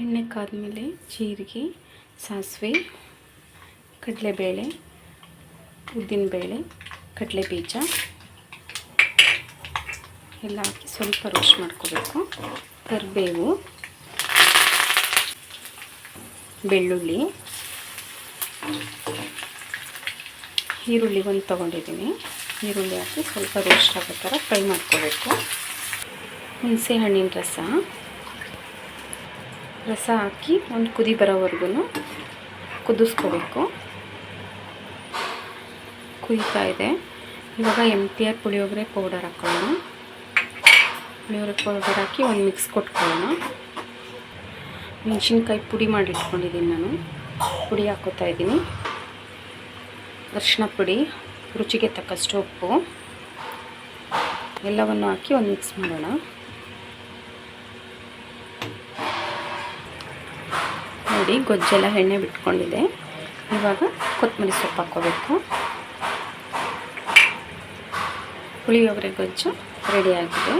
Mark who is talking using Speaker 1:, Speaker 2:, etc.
Speaker 1: ಎಣ್ಣೆ ಕಾದ್ಮೇಲೆ ಜೀರಿಗೆ, ಸಾಸಿವೆ, ಕಡಲೆಬೇಳೆ, ಉದ್ದಿನಬೇಳೆ, ಕಡಲೆ ಬೀಜ ಎಲ್ಲ ಹಾಕಿ ಸ್ವಲ್ಪ ರೋಸ್ಟ್ ಮಾಡ್ಕೋಬೇಕು. ಕರಿಬೇವು, ಬೆಳ್ಳುಳ್ಳಿ, ಈರುಳ್ಳಿ ಒಂದು ತೊಗೊಂಡಿದ್ದೀನಿ. ಈರುಳ್ಳಿ ಹಾಕಿ ಸ್ವಲ್ಪ ರೋಸ್ಟ್ ಆಗೋ ಥರ ಫ್ರೈ ಮಾಡ್ಕೋಬೇಕು. ಹುಣಸೆ ಹಣ್ಣಿನ ರಸ ಹಾಕಿ ಒಂದು ಕುದಿ ಬರೋವರೆಗೂ ಕುದಿಸ್ಕೋಬೇಕು. ಕುದೀತಾ ಇದೆ. ಇವಾಗ MTR ಪುಳಿಯೋಗರೆ ಪೌಡರ್ ಹಾಕೊಳ್ಳೋಣ. ಪುಳಿಯೋಗರೆ ಪೌಡರ್ ಹಾಕಿ ಒಂದು ಮಿಕ್ಸ್ ಕೊಟ್ಕೊಳ್ಳೋಣ. ಮೆಣಸಿನ್ಕಾಯಿ ಪುಡಿ ಮಾಡಿಟ್ಕೊಂಡಿದ್ದೀನಿ ನಾನು, ಪುಡಿ ಹಾಕೋತಾ ಇದ್ದೀನಿ. ಅರಿಶಿನ ಪುಡಿ, ರುಚಿಗೆ ತಕ್ಕಷ್ಟು ಉಪ್ಪು ಎಲ್ಲವನ್ನು ಹಾಕಿ ಒಂದು ಮಿಕ್ಸ್ ಮಾಡೋಣ. ನೋಡಿ, ಗೊಜ್ಜೆಲ್ಲ ಎಣ್ಣೆ ಬಿಟ್ಕೊಂಡಿದೆ. ಇವಾಗ ಕೊತ್ತಂಬರಿ ಸೊಪ್ಪು ಹಾಕ್ಕೋಬೇಕು. ಪುಳಿಯೋಗರೆ ಗೊಜ್ಜು ರೆಡಿಯಾಗಿದೆ.